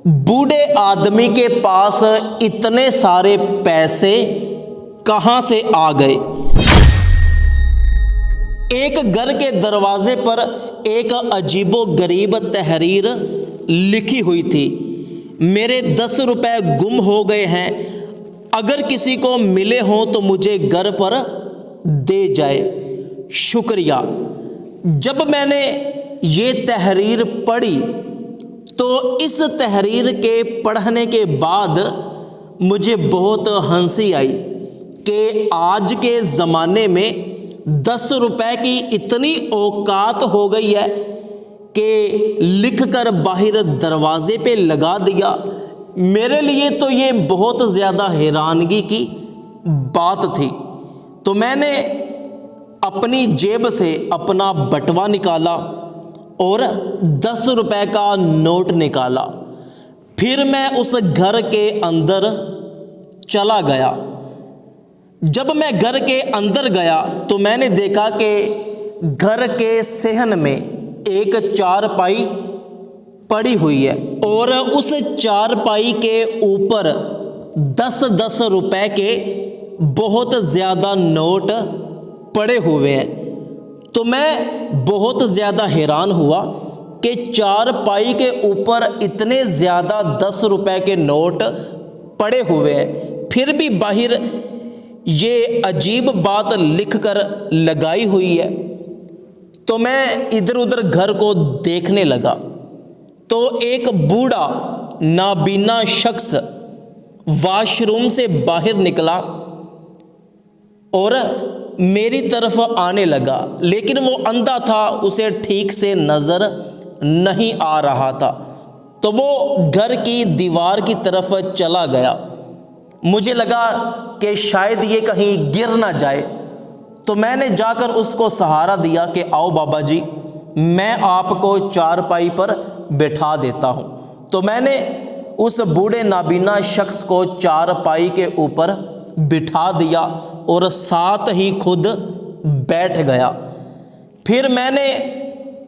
बूढ़े आदमी के पास इतने सारे पैसे कहाँ से आ गए। एक घर के दरवाजे पर एक अजीबो गरीब तहरीर लिखी हुई थी, मेरे 10 रुपए गुम हो गए हैं, अगर किसी को मिले हों तो मुझे घर पर दे जाए, शुक्रिया। जब मैंने ये तहरीर पढ़ी तो इस तहरीर के पढ़ने के बाद मुझे बहुत हंसी आई कि आज के ज़माने में 10 रुपए की इतनी औकात हो गई है कि लिख कर बाहर दरवाजे पे लगा दिया। मेरे लिए तो ये बहुत ज़्यादा हैरानगी की बात थी। तो मैंने अपनी जेब से अपना बटवा निकाला और 10 रुपए का नोट निकाला। फिर मैं उस घर के अंदर चला गया। जब मैं घर के अंदर गया तो मैंने देखा कि घर के सहन में एक चारपाई पड़ी हुई है और उस चारपाई के ऊपर 10-10 रुपए के बहुत ज़्यादा नोट पड़े हुए हैं। तो मैं बहुत ज़्यादा हैरान हुआ कि चारपाई के ऊपर इतने ज़्यादा 10 रुपए के नोट पड़े हुए हैं, फिर भी बाहर ये अजीब बात लिख कर लगाई हुई है। तो मैं इधर उधर घर को देखने लगा तो एक बूढ़ा नाबीना शख्स वॉशरूम से बाहर निकला और मेरी तरफ आने लगा, लेकिन वो अंधा था, उसे ठीक से नज़र नहीं आ रहा था। तो वो घर की दीवार की तरफ चला गया। मुझे लगा कि शायद ये कहीं गिर ना जाए, तो मैंने जाकर उसको सहारा दिया कि आओ बाबा जी, मैं आपको चारपाई पर बैठा देता हूँ। तो मैंने उस बूढ़े नाबीना शख्स को चारपाई के ऊपर बिठा दिया और साथ ही खुद बैठ गया। फिर मैंने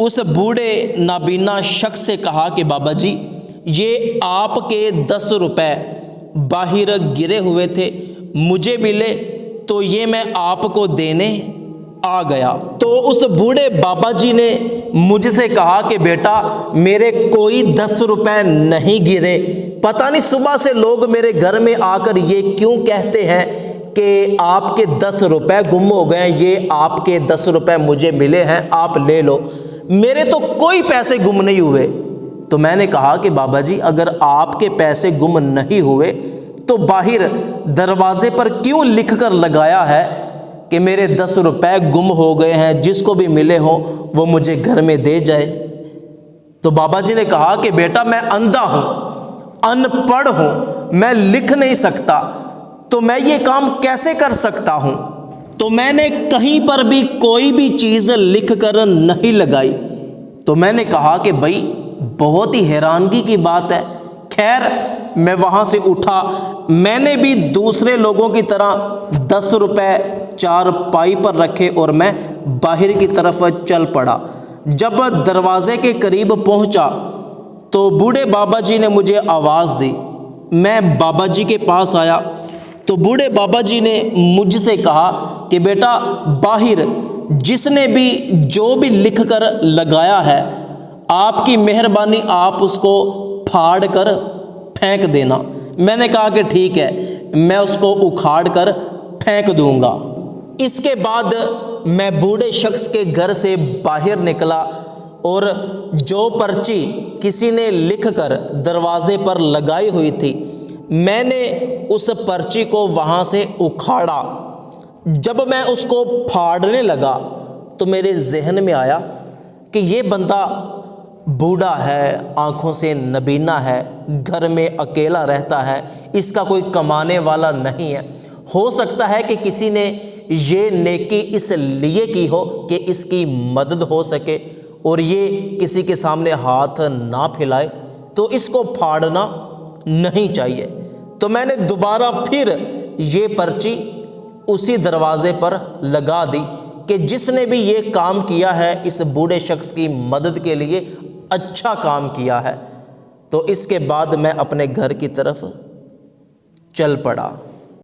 उस बूढ़े नाबीना शख्स से कहा कि बाबा जी, ये आपके 10 रुपए बाहर गिरे हुए थे, मुझे मिले तो ये मैं आपको देने आ गया। तो उस बूढ़े बाबा जी ने मुझसे कहा कि बेटा, मेरे कोई 10 रुपए नहीं गिरे। पता नहीं सुबह से लोग मेरे घर में आकर ये क्यों कहते हैं कि आपके 10 रुपए गुम हो गए, ये आपके 10 रुपए मुझे मिले हैं, आप ले लो। मेरे तो कोई पैसे गुम नहीं हुए। तो मैंने कहा कि बाबा जी, अगर आपके पैसे गुम नहीं हुए तो बाहर दरवाजे पर क्यों लिख कर लगाया है कि मेरे 10 रुपए गुम हो गए हैं, जिसको भी मिले हो वो मुझे घर में दे जाए। तो बाबा जी ने कहा कि बेटा, मैं अंधा हूँ, अनपढ़ हूँ, मैं लिख नहीं सकता, तो मैं ये काम कैसे कर सकता हूँ। तो मैंने कहीं पर भी कोई भी चीज़ लिख कर नहीं लगाई। तो मैंने कहा कि भाई, बहुत ही हैरानगी की बात है। खैर, मैं वहाँ से उठा, मैंने भी दूसरे लोगों की तरह 10 रुपए चारपाई पर रखे और मैं बाहर की तरफ चल पड़ा। जब दरवाजे के करीब पहुँचा तो बूढ़े बाबा जी ने मुझे आवाज़ दी। मैं बाबा जी के पास आया तो बूढ़े बाबा जी ने मुझसे कहा कि बेटा, बाहर जिसने भी जो भी लिख कर लगाया है, आपकी मेहरबानी आप उसको फाड़ कर फेंक देना। मैंने कहा कि ठीक है, मैं उसको उखाड़ कर फेंक दूंगा। इसके बाद मैं बूढ़े शख्स के घर से बाहर निकला और जो पर्ची किसी ने लिख कर दरवाजे पर लगाई हुई थी, मैंने उस पर्ची को वहाँ से उखाड़ा। जब मैं उसको फाड़ने लगा तो मेरे जहन में आया कि ये बंदा बूढ़ा है, आँखों से नबीना है, घर में अकेला रहता है, इसका कोई कमाने वाला नहीं है। हो सकता है कि किसी ने ये नेकी इसलिए की हो कि इसकी मदद हो सके और ये किसी के सामने हाथ ना फैलाए, तो इसको फाड़ना नहीं चाहिए। तो मैंने दोबारा फिर ये पर्ची उसी दरवाजे पर लगा दी कि जिसने भी ये काम किया है, इस बूढ़े शख्स की मदद के लिए अच्छा काम किया है। تو اس کے بعد میں اپنے گھر کی طرف چل پڑا۔